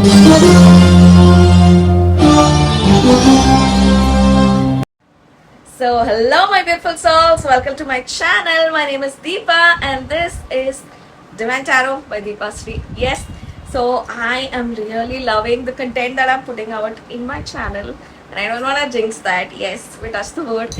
So, hello, my beautiful souls. Welcome to my channel. My name is Deepa, and this is Divine Tarot by Deepa Sri. Yes, so I am really loving the content that I'm putting out in my channel, and I don't want to jinx that. Yes, we touched the word.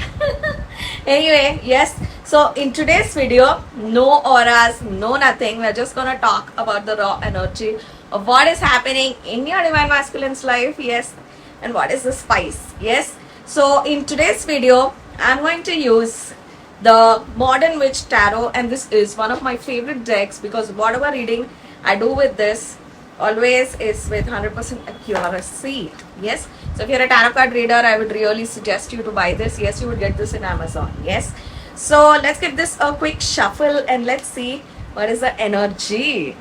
Anyway, yes. So, in today's video, no auras, no nothing. We're just gonna talk about the raw energy of what is happening in your Divine Masculine's life. Yes, and what is the spice. Yes. So in today's video, I'm going to use the Modern Witch Tarot, and this is one of my favorite decks because whatever reading I do with this always is with 100% accuracy. Yes. So if you're a tarot card reader, I would really suggest you to buy this. Yes, you would get this in Amazon. Yes. So let's give this a quick shuffle and let's see what is the energy.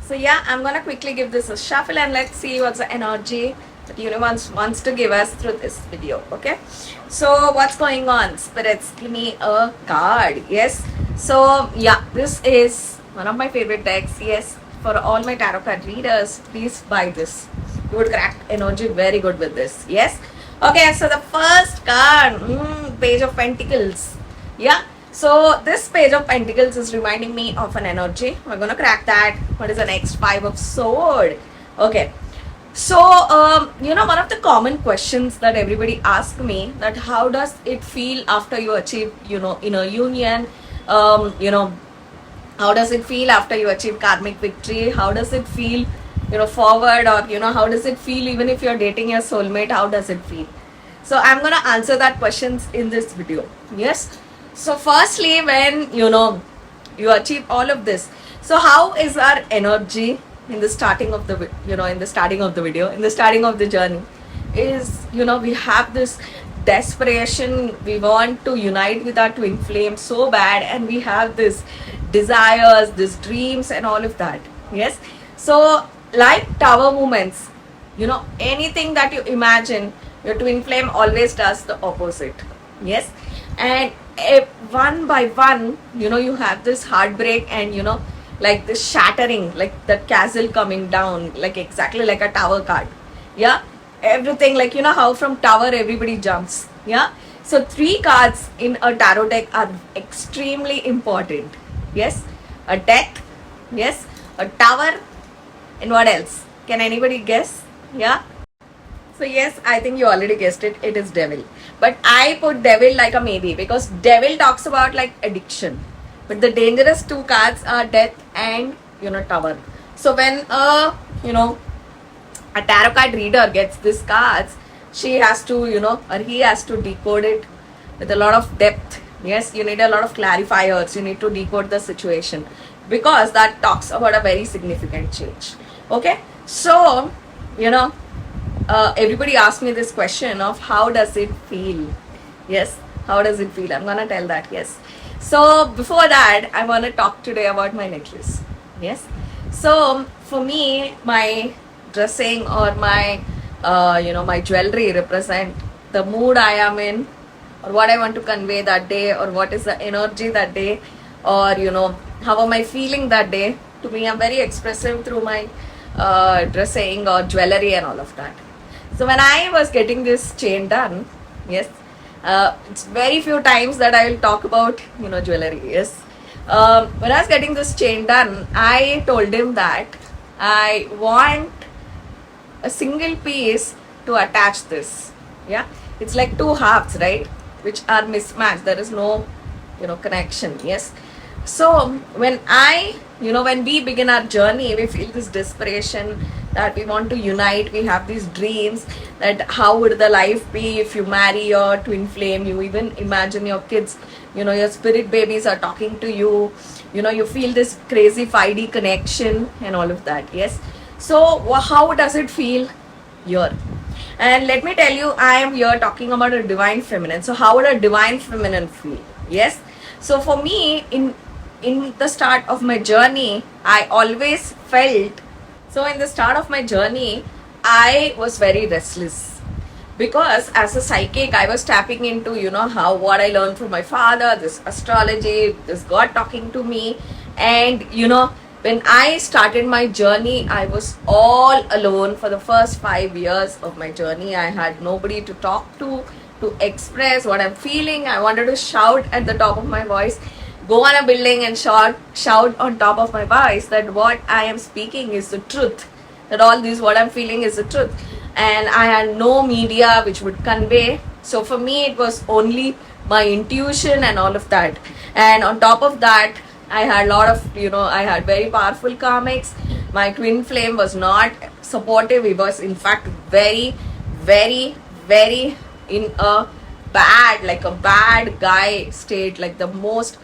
So yeah, I'm gonna quickly give this a shuffle and let's see what's the energy that universe wants to give us through this video. Okay, so what's going on, spirits? Give me a card. Yes, so yeah, this is one of my favorite decks. Yes, for all my tarot card readers, please buy this. You would crack energy very good with this. Yes, okay, so the first card, Page of Pentacles. Yeah, so this Page of Pentacles is reminding me of an energy. We're gonna crack that. What is the next? Five of Sword. Okay, so one of the common questions that everybody asks me, that how does it feel after you achieve inner union, how does it feel after you achieve karmic victory, how does it feel forward, or how does it feel even if you're dating your soulmate, how does it feel? So I'm gonna answer that questions in this video. Yes, so firstly, when you achieve all of this, so how is our energy in the starting of the in the starting of the journey? Is we have this desperation, we want to unite with our twin flame so bad, and we have this desires, these dreams and all of that. Yes, so like tower movements, anything that you imagine, your twin flame always does the opposite. Yes, and one by one, you have this heartbreak and like this shattering, like the castle coming down, like exactly like a tower card. Yeah, everything, like how from tower everybody jumps. Yeah, so three cards in a tarot deck are extremely important. Yes, a death, yes, a tower, and what else? Can anybody guess? Yeah, so yes, I think you already guessed it. It is devil. But I put devil like a maybe because devil talks about like addiction. But the dangerous two cards are death and tower. So when a tarot card reader gets these cards, she has to or he has to decode it with a lot of depth. Yes, you need a lot of clarifiers. You need to decode the situation because that talks about a very significant change. Okay, so everybody asked me this question of how does it feel. Yes, how does it feel? I'm gonna tell that. Yes, so before that, I want to talk today about my necklace. Yes, so for me, my dressing or my my jewelry represent the mood I am in, or what I want to convey that day, or what is the energy that day, or how am I feeling that day. To me, I'm very expressive through my dressing or jewelry and all of that. So when I was getting this chain done, yes, it's very few times that I will talk about jewelry. Yes, when I was getting this chain done, I told him that I want a single piece to attach this. Yeah, it's like two halves, right, which are mismatched. There is no connection. Yes, so when when we begin our journey, we feel this desperation that we want to unite. We have these dreams that how would the life be if you marry your twin flame. You even imagine your kids, your spirit babies are talking to you. You feel this crazy 5D connection and all of that. Yes, so how does it feel here? And let me tell you, I am here talking about a divine feminine. So how would a divine feminine feel? Yes, so for me, in the start of my journey, I always felt, so in the start of my journey, I was very restless because as a psychic, I was tapping into how what I learned from my father, this astrology, this God talking to me, and when I started my journey, I was all alone for the first 5 years of my journey. I had nobody to talk to express what I'm feeling. I wanted to shout at the top of my voice, go on a building and shout on top of my voice that what I am speaking is the truth, that all this what I'm feeling is the truth. And I had no media which would convey. So for me, it was only my intuition and all of that. And on top of that, I had a lot of, I had very powerful karmics. My twin flame was not supportive. He was, in fact, very, very, very in a bad, like a bad guy state, like the most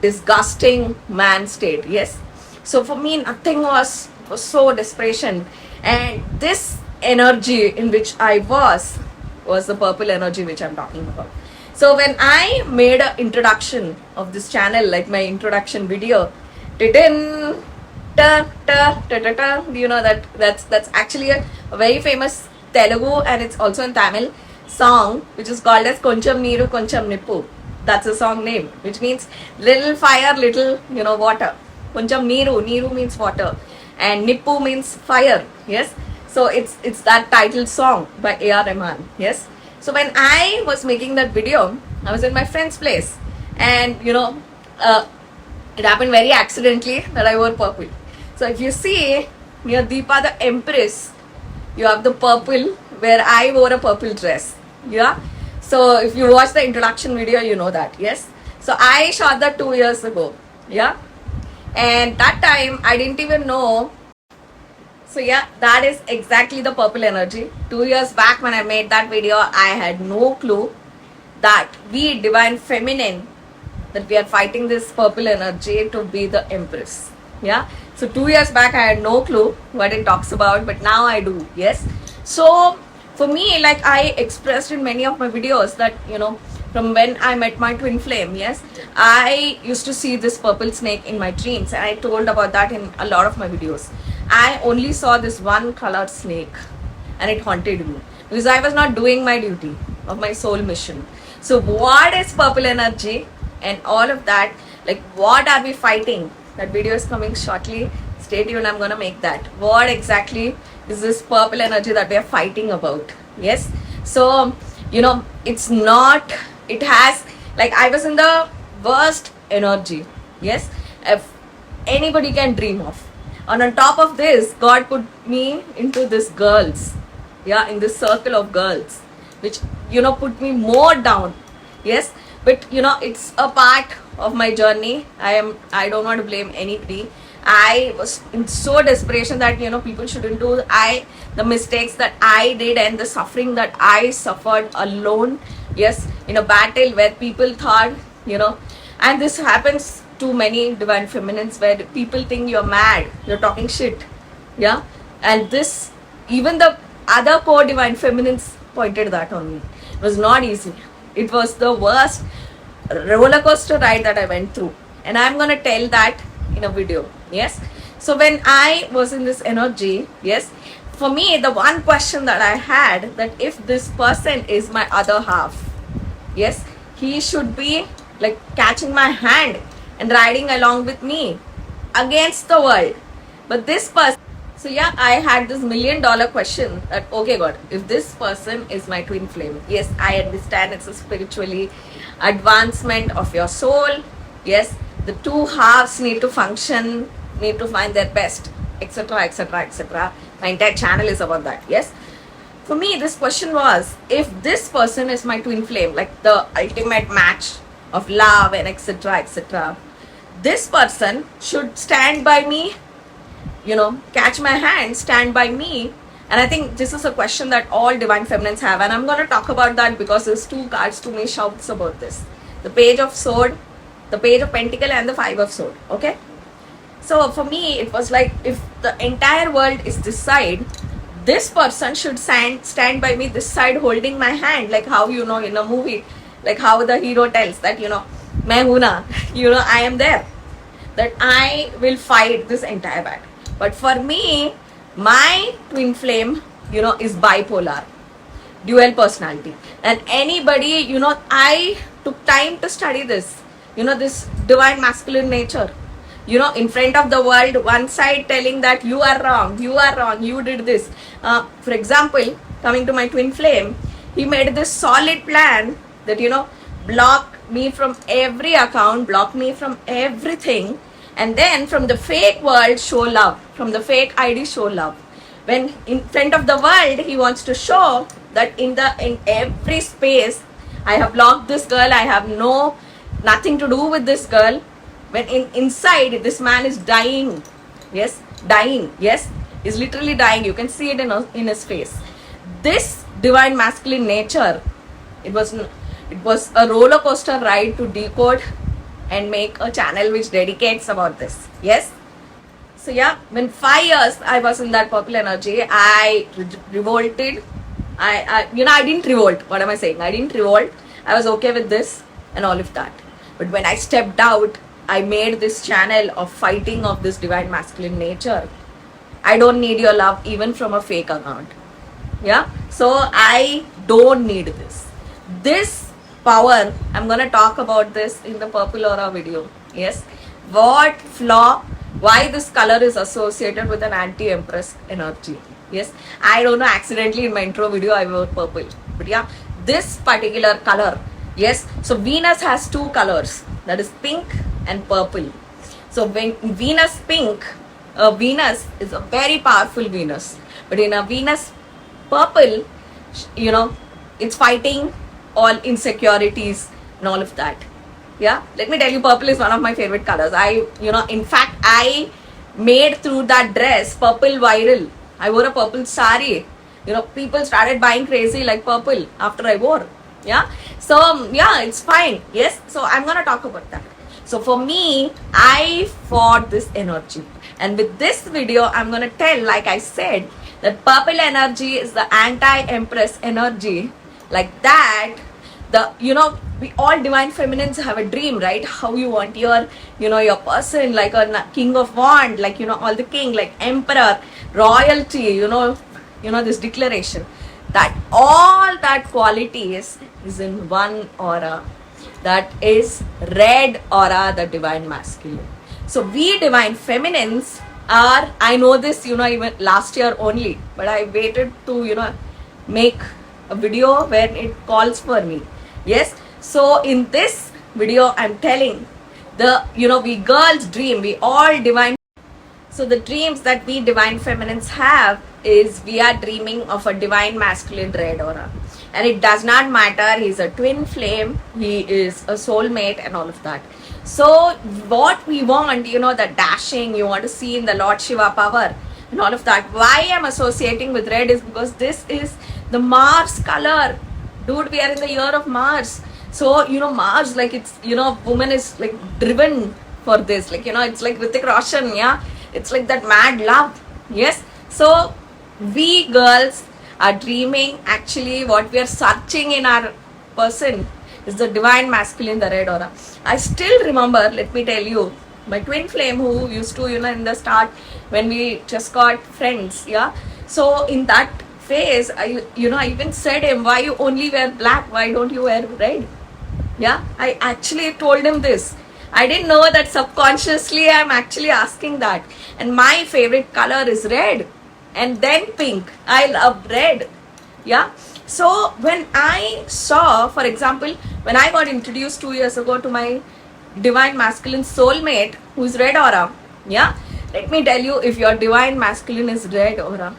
disgusting man state. Yes. So for me, nothing was so desperation. And this energy in which I was the purple energy which I'm talking about. So when I made an introduction of this channel, like my introduction video, that's actually a very famous Telugu and it's also in Tamil song which is called as Koncham Neeru Koncham Nippu. That's a song name, which means little fire, little water. Koncham Neeru means water, and Nippu means fire. Yes, so it's that title song by A.R. Rahman. Yes. So when I was making that video, I was in my friend's place, and it happened very accidentally that I wore purple. So if you see near Deepa the Empress, you have the purple where I wore a purple dress. Yeah. So if you watch the introduction video, you know that. Yes. So I shot that 2 years ago. Yeah. And that time I didn't even know. So yeah, that is exactly the purple energy. 2 years back when I made that video, I had no clue that we divine feminine, that we are fighting this purple energy to be the empress. Yeah. So 2 years back I had no clue what it talks about, but now I do. Yes. So for me, like I expressed in many of my videos that, from when I met my twin flame, yes, I used to see this purple snake in my dreams, and I told about that in a lot of my videos. I only saw this one colored snake and it haunted me because I was not doing my duty of my soul mission. So what is purple energy and all of that? Like what are we fighting? That video is coming shortly. Stay tuned, I'm gonna make that. What exactly is this purple energy that we are fighting about? Yes. So, it's not, it has, like I was in the worst energy. Yes. If anybody can dream of. And on top of this, God put me into this girls. Yeah, in this circle of girls, which, put me more down. Yes. But, it's a part of my journey. I don't want to blame anybody. I was in so desperation that, people shouldn't do the mistakes that I did and the suffering that I suffered alone. Yes, in a battle where people thought, and this happens to many divine feminines where people think you're mad, you're talking shit. Yeah. And this, even the other core divine feminines pointed that on me. It was not easy. It was the worst roller coaster ride that I went through. And I'm going to tell that in a video. Yes. So when I was in this energy, yes, for me, the one question that I had, that if this person is my other half, yes, he should be like catching my hand and riding along with me against the world. But this person, so yeah, I had this $1 million question that, okay, God, if this person is my twin flame, yes, I understand it's a spiritually advancement of your soul. Yes, the two halves need to function, need to find their best, etc., etc., etc. My entire channel is about that. Yes. For me, this question was, if this person is my twin flame, like the ultimate match of love and etc., etc., this person should stand by me, catch my hand, stand by me. And I think this is a question that all divine feminines have, and I'm going to talk about that because there's two cards to me shouts about this: the page of sword, the page of pentacle, and the 5 of sword. Okay. So for me, it was like, if the entire world is this side, this person should stand by me this side holding my hand, like how, in a movie, like how the hero tells that, main hu na, I am there, that I will fight this entire battle. But for me, my twin flame, is bipolar, dual personality. And anybody, I took time to study this, this divine masculine nature. in front of the world, one side telling that you are wrong, you did this. For example, coming to my twin flame, he made this solid plan that, block me from every account, block me from everything, and then from the fake world show love, from the fake ID show love. When in front of the world, he wants to show that in every space, I have blocked this girl, I have nothing to do with this girl. When inside, this man is dying. Yes, dying. Yes, he's literally dying. You can see it in his face. This divine masculine nature, it was a roller coaster ride to decode and make a channel which dedicates about this. Yes. So yeah, when 5 years I was in that purple energy, I revolted. I didn't revolt. What am I saying? I didn't revolt. I was okay with this and all of that. But when I stepped out, I made this channel of fighting of this divine masculine nature. I don't need your love even from a fake account. Yeah. So I don't need this. This power, I'm going to talk about this in the purple aura video. Yes. What flaw, why this color is associated with an anti-empress energy. Yes, I don't know, accidentally in my intro video I wrote purple, but yeah, this particular color. Yes, so Venus has two colors, that is pink and purple. So when Venus pink, Venus is a very powerful Venus, but in a Venus purple, it's fighting all insecurities and all of that. Yeah, let me tell you, purple is one of my favorite colors. In fact, I made through that dress purple viral. I wore a purple sari. People started buying crazy like purple after I wore. Yeah. So, yeah, it's fine. Yes. So, I'm going to talk about that. So, for me, I fought this energy. And with this video, I'm going to tell, like I said, that purple energy is the anti-empress energy. Like that, we all divine feminines have a dream, right? How you want your person, like a king of wand, like, all the king, like emperor, royalty, this declaration. That all that quality is in one aura. That is red aura, the divine masculine. So we divine feminines are, I know this, even last year only, but I waited to, make a video where it calls for me. Yes. So in this video, I'm telling we girls dream, we all divine. So the dreams that we divine feminines have is we are dreaming of a divine masculine red aura. And it does not matter, he's a twin flame, he is a soulmate and all of that. So what we want, the dashing, you want to see in the Lord Shiva power and all of that. Why I'm associating with red is because this is the Mars color. Dude, we are in the year of Mars. So, Mars, like it's, woman is like driven for this. Like, it's like Hrithik Roshan, yeah. It's like that mad love. Yes. So, we girls are dreaming, actually what we are searching in our person is the divine masculine, the red aura. I still remember, let me tell you, my twin flame who used to, in the start when we just got friends, yeah. So, in that phase, I even said him, why you only wear black, why don't you wear red? Yeah, I actually told him this. I didn't know that subconsciously I'm actually asking that. And my favorite color is red and then pink. I love red. Yeah. So when I saw, for example, when I got introduced 2 years ago to my divine masculine soulmate who is red aura. Yeah. Let me tell you, if your divine masculine is red aura,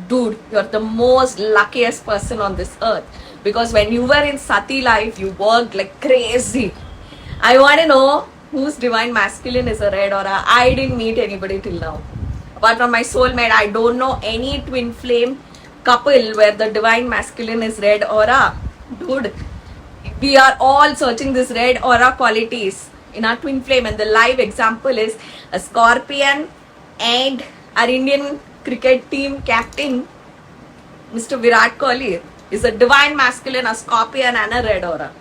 dude, you're the most luckiest person on this earth. Because when you were in Sati life, you worked like crazy. I want to know whose divine masculine is a red aura. I didn't meet anybody till now. Apart from my soulmate, I don't know any twin flame couple where the divine masculine is red aura. Dude, we are all searching this red aura qualities in our twin flame. And the live example is a Scorpion and our Indian cricket team captain, Mr. Virat Kohli, is a divine masculine, a Scorpion and a red aura.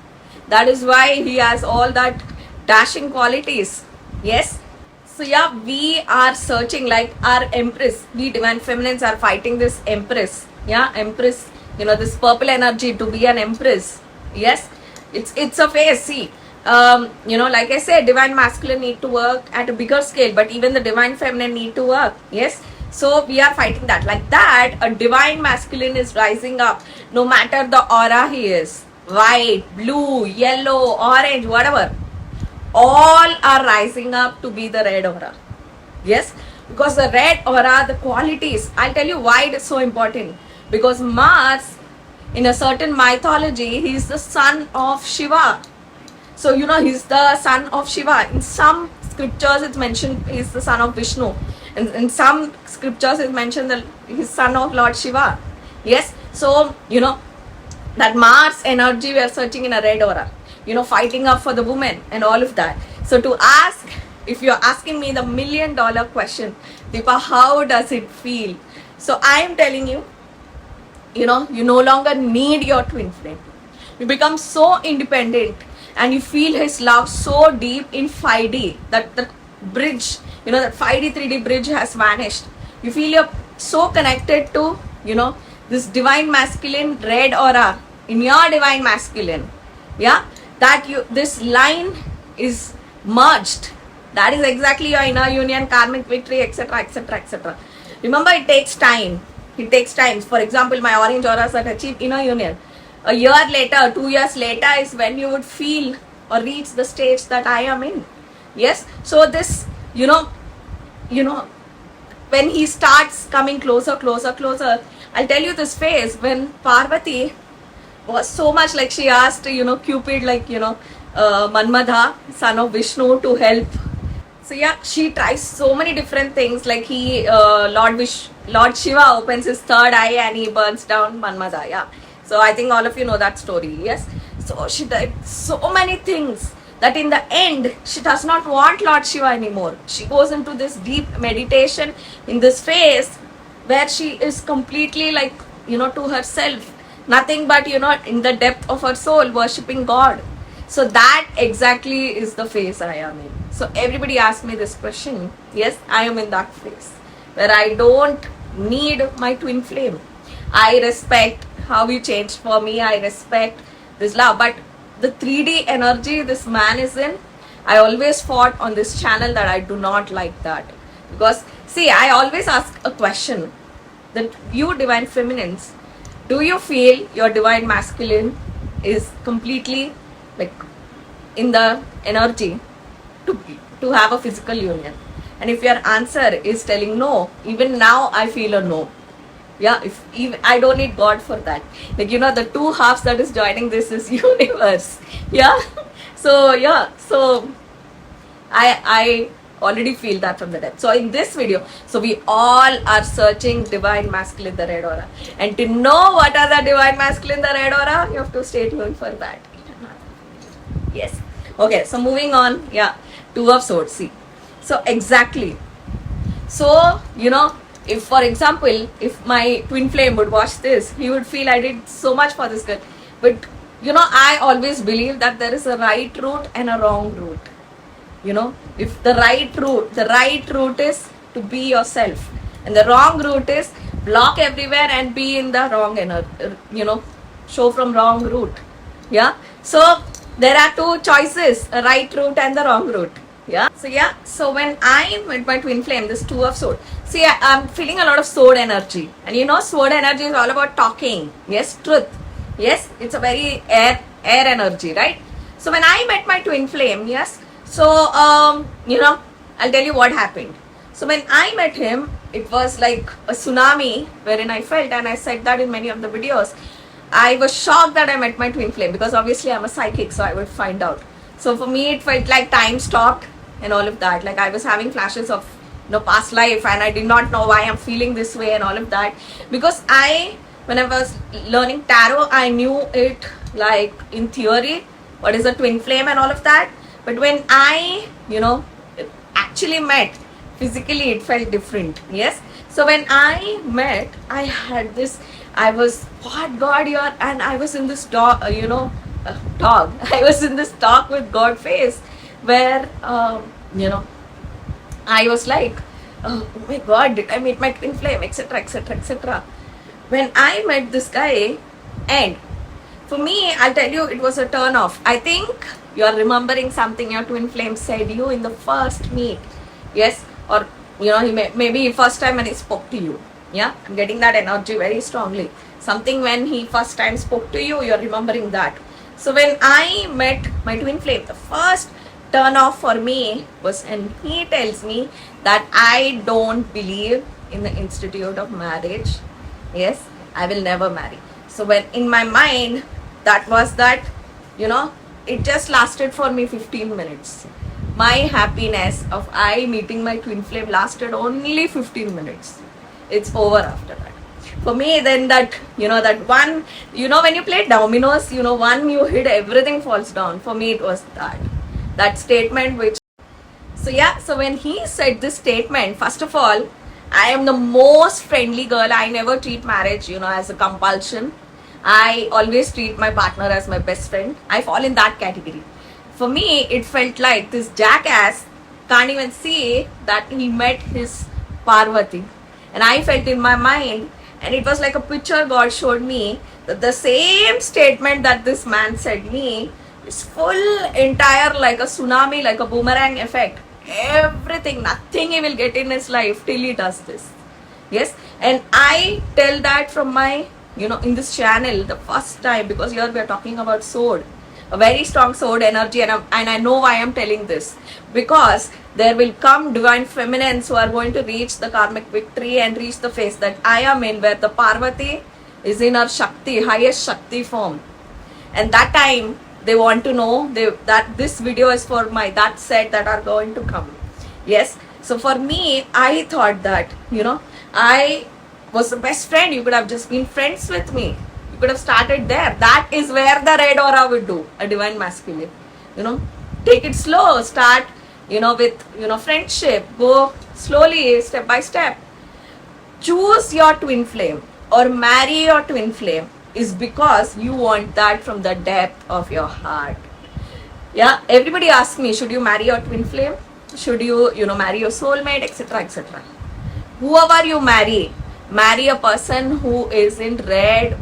That is why he has all that dashing qualities. Yes. So yeah, we are searching like our empress. We divine feminines are fighting this empress. Yeah, empress, this purple energy to be an empress. Yes. It's a phase. See, like I said, divine masculine need to work at a bigger scale, but even the divine feminine need to work. Yes. So we are fighting that. Like that, a divine masculine is rising up, no matter the aura he is, white, blue, yellow, orange, whatever. All are rising up to be the red aura. Yes, because the red aura, the qualities, I'll tell you why it is so important. Because Mars, in a certain mythology, he is the son of Shiva. So, he's the son of Shiva. In some scriptures, it's mentioned he's the son of Vishnu. And in some scriptures, it's mentioned that he's son of Lord Shiva. Yes, so, that Mars energy we are searching in a red aura. Fighting up for the woman and all of that. So, to ask, if you're asking me the $1 million question, Deepa, how does it feel? So, I am telling you, you no longer need your twin flame. You become so independent and you feel his love so deep in 5D that the bridge, that 5D 3D bridge has vanished. You feel you're so connected to, this divine masculine red aura in your divine masculine. Yeah, that this line is merged. That is exactly your inner union, karmic victory, etc., etc., etc. Remember, it takes time. It takes time. For example, my orange auras that achieve inner union. A year later, 2 years later is when you would feel or reach the stage that I am in. Yes. So this, when he starts coming closer, closer, closer, I'll tell you this phase when Parvati was so much like she asked, Cupid, like, Manmadha, son of Vishnu, to help. So yeah, she tries so many different things. Like Lord Shiva opens his third eye and he burns down Manmadha. Yeah. So I think all of you know that story. Yes. So she did so many things that in the end she does not want Lord Shiva anymore. She goes into this deep meditation in this phase where she is completely like, to herself. Nothing but, in the depth of her soul, worshipping God. So that exactly is the phase I am in. So everybody asks me this question. Yes, I am in that phase where I don't need my twin flame. I respect how you changed for me. I respect this love. But the 3D energy this man is in, I always fought on this channel that I do not like that. Because, see, I always ask a question that you divine feminines, do you feel your divine masculine is completely like in the energy to have a physical union? And if your answer is telling no, even now I feel a no. Yeah, if even I don't need God for that. Like, the two halves that is joining this is universe. Yeah. So yeah, so I already feel that from the depth. So in this video, so we all are searching divine masculine, the red aura. And to know what are the divine masculine, the red aura, you have to stay tuned for that. Yes. Okay, so moving on. Yeah, Two of Swords. See. So exactly. So, if for example, if my twin flame would watch this, he would feel I did so much for this girl. But, I always believe that there is a right route and a wrong route. If the right route is to be yourself, and the wrong route is block everywhere and be in the wrong energy, show from wrong route. Yeah. So there are two choices, a right route and the wrong route. Yeah. So when I met my twin flame, this Two of Swords, see, I'm feeling a lot of sword energy. And sword energy is all about talking. Yes, truth. Yes, it's a very air energy, right? So when I met my twin flame, yes, so, I'll tell you what happened. So when I met him, it was like a tsunami wherein I felt, and I said that in many of the videos, I was shocked that I met my twin flame because obviously I'm a psychic, so I would find out. So for me, it felt like time stopped and all of that. Like I was having flashes of, past life, and I did not know why I'm feeling this way and all of that. Because when I was learning tarot, I knew it like in theory, what is a twin flame and all of that. But when I, actually met, physically it felt different. Yes. So when I met, I had this, I was, what God you are, and I was in this dog. I was in this talk with God face where, I was like, oh my God, did I meet my twin flame, etc., etc., etc. When I met this guy, and for me, I'll tell you, it was a turn off. I think, you're remembering something your twin flame said you in the first meet. Yes, or he maybe first time when he spoke to you. Yeah, I'm getting that energy very strongly. Something when he first time spoke to you, you're remembering that. So when I met my twin flame, the first turn off for me was when he tells me that I don't believe in the institute of marriage. Yes, I will never marry. So when in my mind, that was that, it just lasted for me 15 minutes. My happiness of I meeting my twin flame lasted only 15 minutes. It's over after that. For me, then that, that one, when you play dominoes, one you hit, everything falls down. For me, it was that statement which, so when he said this statement, first of all, I am the most friendly girl. I never treat marriage, as a compulsion. I always treat my partner as my best friend. I fall in that category. For me, it felt like this jackass can't even see that he met his Parvati. And I felt in my mind, and it was like a picture God showed me, that the same statement that this man said me is full, entire, like a tsunami, like a boomerang effect. Everything, nothing he will get in his life till he does this. Yes, and I tell that from my, in this channel, the first time, because here we are talking about sword, a very strong sword energy, and I know why I'm telling this, because there will come divine feminines who are going to reach the karmic victory and reach the phase that I am in, where the Parvati is in her Shakti, highest Shakti form. And that time, they want to know that this video is for that set that are going to come. Yes. So for me, I thought that, I was the best friend. You could have just been friends with me. You could have started there. That is where the red aura would do, a divine masculine. Take it slow. Start, with, friendship. Go slowly, step by step. Choose your twin flame or marry your twin flame is because you want that from the depth of your heart. Yeah, everybody asks me, should you marry your twin flame? Should you, marry your soulmate, etc., etc. Whoever you marry a person who is in red.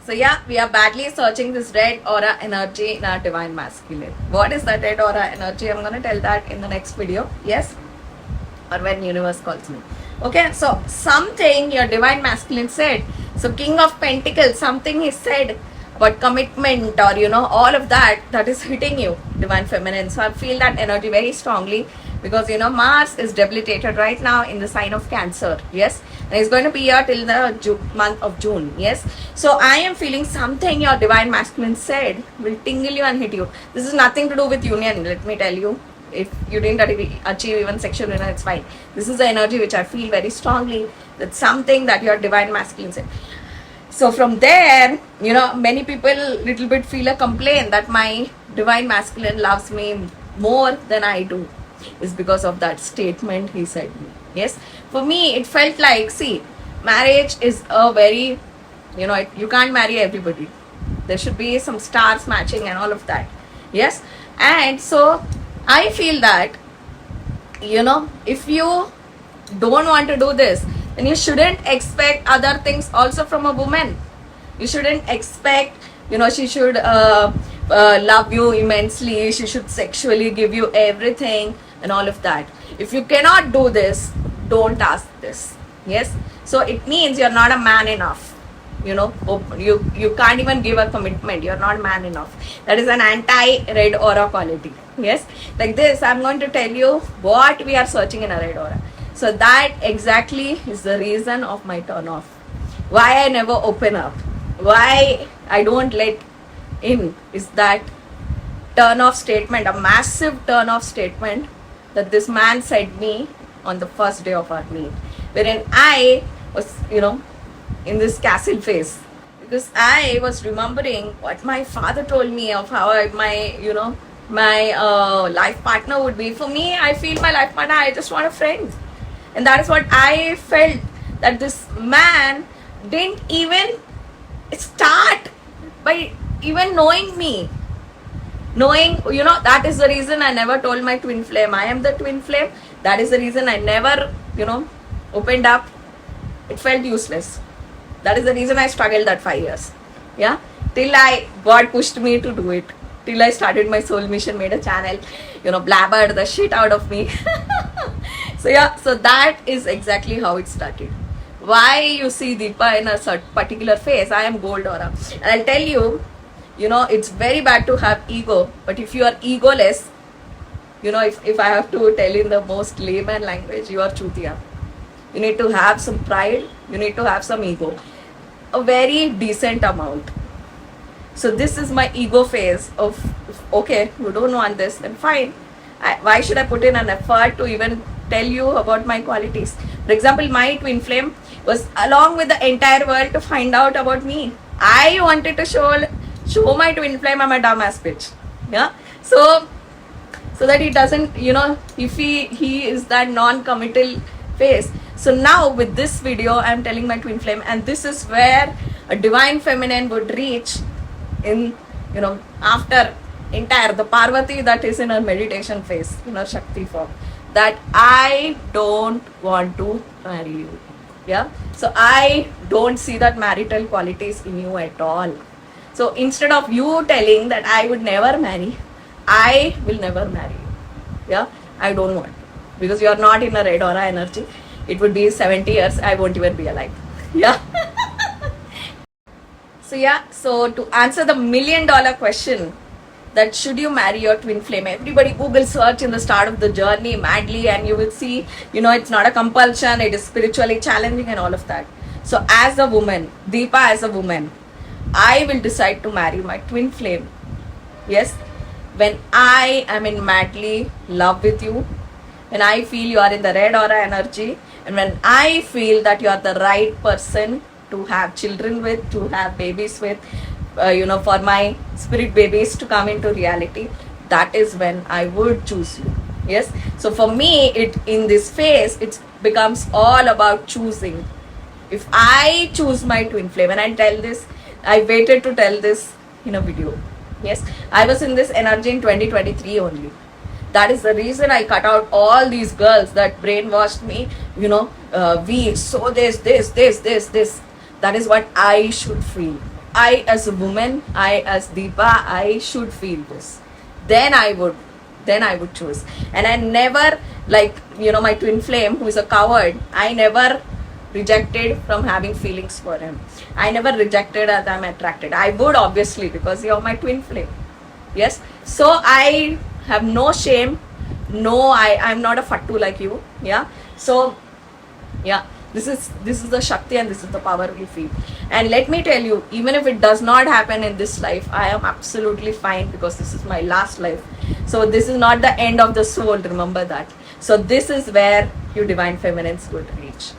So yeah, we are badly searching this red aura energy in our divine masculine. What is that red aura energy? I'm going to tell that in the next video. Yes, or when universe calls me. Okay, so something your divine masculine said. So King of Pentacles, something he said about commitment or all of that is hitting you, divine feminine. So I feel that energy very strongly because Mars is debilitated right now in the sign of Cancer. Yes, and it's going to be here till the month of June. Yes, so I am feeling something your divine masculine said will tingle you and hit you. This is nothing to do with union, let me tell you. If you didn't achieve even sexual union, it's fine. This is the energy which I feel very strongly. That's something that your divine masculine said. So from there, many people little bit feel a complaint that my divine masculine loves me more than I do. Is because of that statement he said me. Yes. For me, it felt like, see, marriage is a very, you can't marry everybody. There should be some stars matching and all of that. Yes. And so I feel that, if you don't want to do this, then you shouldn't expect other things also from a woman. You shouldn't expect, she should love you immensely. She should sexually give you everything and all of that. If you cannot do this, don't ask this. Yes. So it means you're not a man enough. You can't even give a commitment. You're not man enough. That is an anti-red aura quality. Yes, like this, I'm going to tell you what we are searching in a red aura. So that exactly is the reason of my turn off. Why I never open up. Why I don't let in is that turn off statement, a massive turn off statement that this man said me on the first day of our meet, wherein I was, in this castle phase, because I was remembering what my father told me of how my life partner would be. For me, I feel my life partner, I just want a friend. And that is what I felt, that this man didn't even start by even knowing me. Knowing, that is the reason I never told my twin flame I am the twin flame. That is the reason I never, opened up. It felt useless. That is the reason I struggled that 5 years. Yeah. Till God pushed me to do it. till I started my soul mission, made a channel, blabbered the shit out of me. So yeah, so that is exactly how it started. Why you see Deepa in a particular phase? I am gold aura, and I'll tell you, it's very bad to have ego, but if you are egoless, if I have to tell in the most layman language, you are chutia. You need to have some pride, you need to have some ego, a very decent amount. So this is my ego phase of, okay, you don't want this, then fine. Why should I put in an effort to even tell you about my qualities? For example, my twin flame was along with the entire world to find out about me. I wanted to show my twin flame I'm a dumbass bitch. Yeah. So that he doesn't, if he is that non-committal phase. So now with this video, I'm telling my twin flame, and this is where a divine feminine would reach in, after entire the Parvati that is in her meditation phase, in her Shakti form, that I don't want to marry you. Yeah. So I don't see that marital qualities in you at all. So instead of you telling that I would never marry, I will never marry you. Yeah. I don't want to, because you are not in a red aura energy. It would be 70 years. I won't even be alive. Yeah. So to answer the $1 million question, that should you marry your twin flame, everybody Google search in the start of the journey madly, and you will see, it's not a compulsion, it is spiritually challenging and all of that. So as a woman, Deepa as a woman, I will decide to marry my twin flame. Yes, when I am in madly love with you, when I feel you are in the red aura energy, and when I feel that you are the right person to have children with, to have babies with, for my spirit babies to come into reality, that is when I would choose you. Yes. So for me, in this phase, it becomes all about choosing. If I choose my twin flame, and I waited to tell this in a video. Yes, I was in this energy in 2023 only. That is the reason I cut out all these girls that brainwashed me, we so this. That is what I should feel. I as a woman, I as Deepa, I should feel this. Then I would choose. And I never, my twin flame, who is a coward, I never rejected from having feelings for him. I never rejected as I'm attracted. I would, obviously, because you're my twin flame. Yes. So I have no shame. No, I'm not a fattu like you. Yeah. So, yeah. This is the Shakti, and this is the power we feel. And let me tell you, even if it does not happen in this life, I am absolutely fine, because this is my last life. So this is not the end of the soul, remember that. So this is where you divine feminines would reach.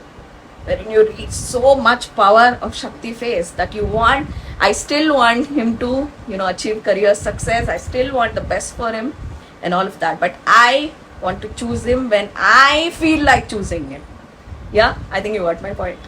Wherein you reach so much power of Shakti phase that you want. I still want him to, achieve career success. I still want the best for him and all of that. But I want to choose him when I feel like choosing him. Yeah, I think you got my point.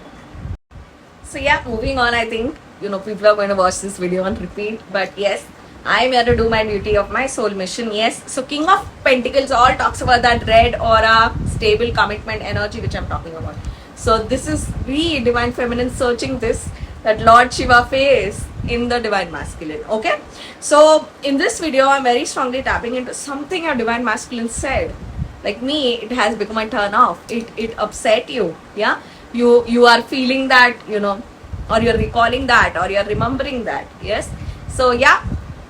So yeah, moving on, I think, people are going to watch this video on repeat. But yes, I'm here to do my duty of my soul mission. Yes, so King of Pentacles all talks about that red aura, stable commitment energy, which I'm talking about. So this is we divine feminine searching this, that Lord Shiva phase in the divine masculine. Okay, so in this video, I'm very strongly tapping into something your divine masculine said. Like me, it has become a turn off. It upset you. Yeah, you are feeling that, or you're recalling that, or you're remembering that. Yes. So yeah,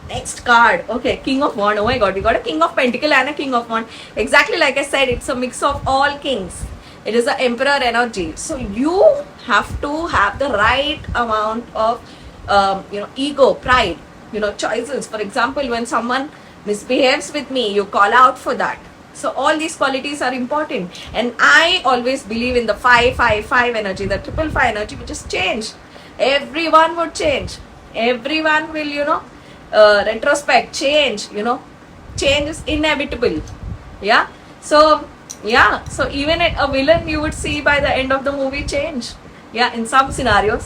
next card. Okay, King of Wand. Oh my God, we got a King of Pentacle and a King of Wand. Exactly like I said, it's a mix of all kings. It is the Emperor energy. So you have to have the right amount of, ego, pride, choices. For example, when someone misbehaves with me, you call out for that. So all these qualities are important, and I always believe in the 555 energy, the 555 energy, which is change. Everyone would change. Everyone will, retrospect, change. Change is inevitable. Yeah. So even a villain you would see by the end of the movie change. Yeah, in some scenario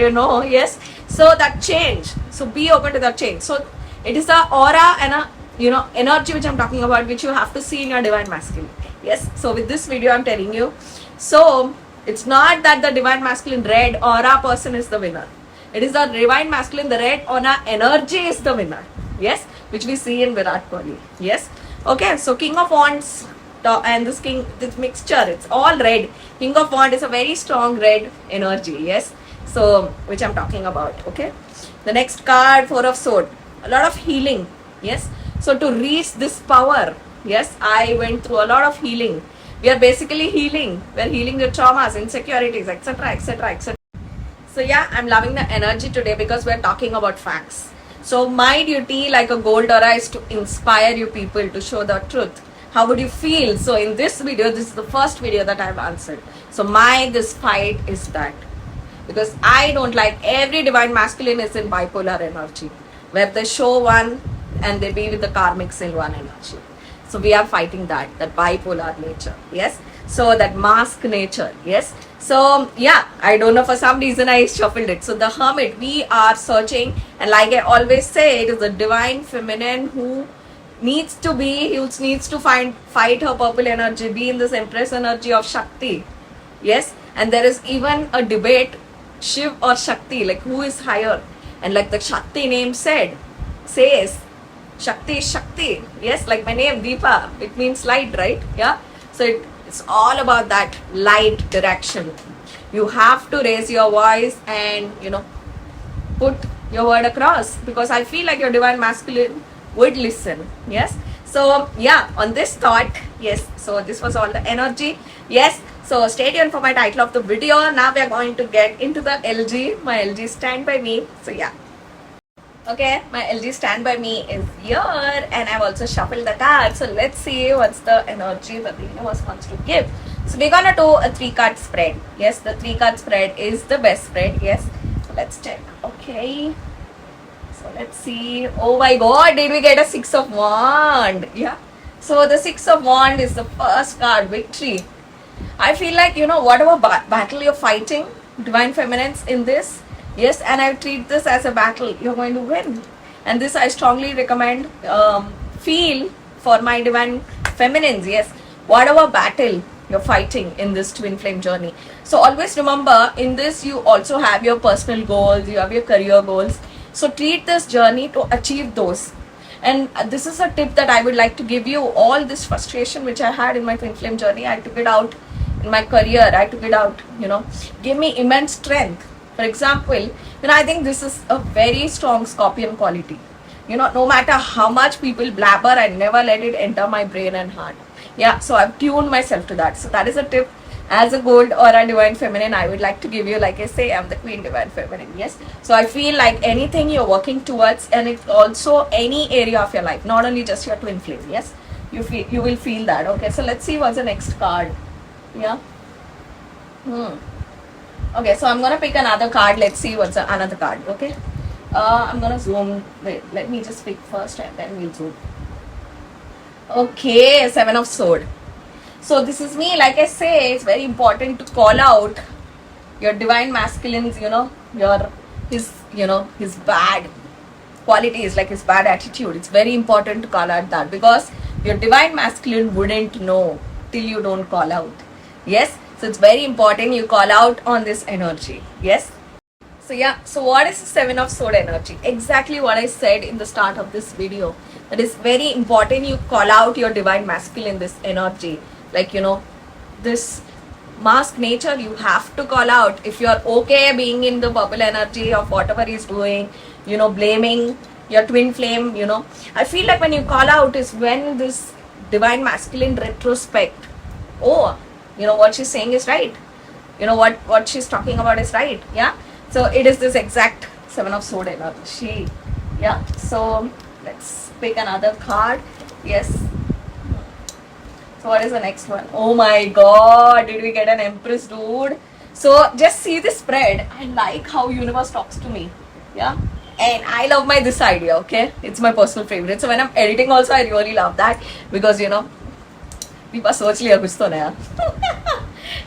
no. Yes. So that change. So be open to that change. So it is the aura and a energy which I'm talking about, which you have to see in your divine masculine. Yes. So with this video, I'm telling you. So it's not that the divine masculine red aura person is the winner. It is the divine masculine, the red aura energy is the winner. Yes, which we see in Virat Kohli. Yes. Okay, so King of Wands and this mixture, it's all red. King of Wands is a very strong red energy. Yes. So, which I'm talking about. Okay. The next card, Four of Swords. A lot of healing. Yes. So to reach this power, yes, I went through a lot of healing. We are basically healing. We are healing the traumas, insecurities, etc., etc., etc. So yeah, I'm loving the energy today because we're talking about facts. So my duty, like a gold aura, is to inspire you people to show the truth. How would you feel? So in this video, this is the first video that I've answered. So this fight is that. Because I don't like every divine masculine is in bipolar energy, where they show one and they be with the karmics in one energy. So we are fighting that bipolar nature. Yes. So that mask nature. Yes. So yeah, I don't know, for some reason I shuffled it. So the Hermit, we are searching, and like I always say, it is the divine feminine who needs to fight her purple energy, be in this Empress energy of Shakti. Yes. And there is even a debate, Shiv or Shakti, like who is higher. And like the Shakti name says, Shakti is Shakti. Yes, like my name, Deepa, it means light, right? Yeah. So it's all about that light direction. You have to raise your voice and, put your word across, because I feel like your divine masculine would listen. Yes. So yeah, on this thought, yes, so this was all the energy. Yes. So stay tuned for my title of the video. Now we are going to get into the LG. My LG stand by me. So yeah. Okay, my LG stand by me is here, and I've also shuffled the cards. So let's see what's the energy that the universe wants to give. So we're gonna do a 3-card spread. Yes, the 3-card spread is the best spread. Yes. So let's check. Okay. So let's see. Oh my god, did we get a 6 of Wand? Yeah. So the 6 of Wand is the first card, victory. I feel like, whatever battle you're fighting, divine feminines in this, yes, and I treat this as a battle, you're going to win. And this I strongly recommend, feel for my divine feminines, yes, whatever battle you're fighting in this twin flame journey. So always remember, in this you also have your personal goals, you have your career goals. So treat this journey to achieve those. And this is a tip that I would like to give you. All this frustration which I had in my twin flame journey, I took it out in my career. I took it out, gave me immense strength. For example, I think this is a very strong Scorpion quality. No matter how much people blabber, I never let it enter my brain and heart. Yeah, so I've tuned myself to that. So that is a tip. As a gold or a divine feminine, I would like to give you, like I say, I'm the queen divine feminine. Yes. So I feel like anything you're working towards, and it's also any area of your life, not only just your twin flame. Yes. You will feel that. Okay. So let's see what's the next card. Yeah. Okay. So I'm going to pick another card. Let's see what's another card. Okay. I'm going to zoom. Wait, let me just pick first and then we'll zoom. Okay. 7 of Swords. So this is me. Like I say, it's very important to call out your divine masculines, his bad qualities, like his bad attitude. It's very important to call out that, because your divine masculine wouldn't know till you don't call out. Yes. So it's very important you call out on this energy. Yes. So yeah. So what is the 7 of Swords energy? Exactly what I said in the start of this video. That is very important you call out your divine masculine, this energy. Like, this mask nature, you have to call out. If you're okay being in the purple energy of whatever he's doing, blaming your twin flame, I feel like when you call out is when this divine masculine retrospect, what she's saying is right. What she's talking about is right. Yeah. So it is this exact 7 of Swords energy. Yeah. So let's pick another card. Yes. So what is the next one? Oh my god, did we get an Empress, dude? So just see the spread. I like how universe talks to me. Yeah. And I love this idea, okay? It's my personal favorite. So when I'm editing also, I really love that. Because, people search liya kuch to naya.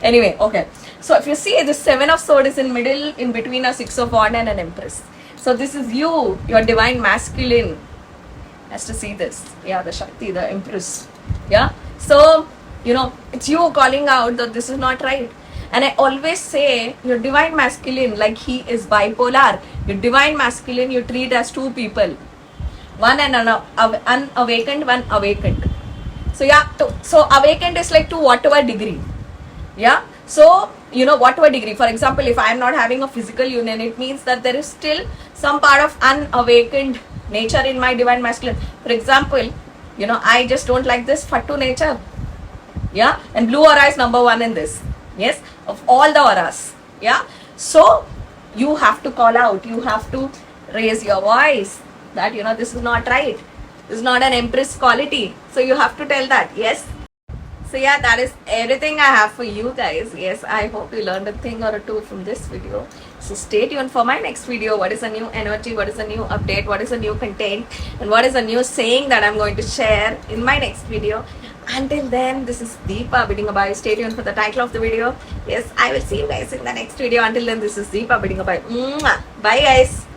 Anyway, okay. So if you see, the 7 of Swords is in middle, in between a 6 of Wands and an Empress. So this is you, your divine masculine. Has to see this. Yeah, the Shakti, the Empress. Yeah. So, it's you calling out that this is not right. And I always say, your divine masculine, like he is bipolar. Your divine masculine, you treat as two people. One and unawakened, one awakened. So yeah, so awakened is like to whatever degree. Yeah. So whatever degree. For example, if I am not having a physical union, it means that there is still some part of unawakened nature in my divine masculine. For example, I just don't like this fattu nature. Yeah. And blue aura is number one in this. Yes. Of all the auras. Yeah. So you have to call out. You have to raise your voice that this is not right. This is not an empress quality. So you have to tell that. Yes. So yeah, that is everything I have for you guys. Yes, I hope you learned a thing or two from this video. So stay tuned for my next video. What is a new energy? What is a new update? What is a new content? And what is a new saying that I'm going to share in my next video? Until then, this is Deepa bidding goodbye. Stay tuned for the title of the video. Yes, I will see you guys in the next video. Until then, this is Deepa bidding goodbye. Bye guys.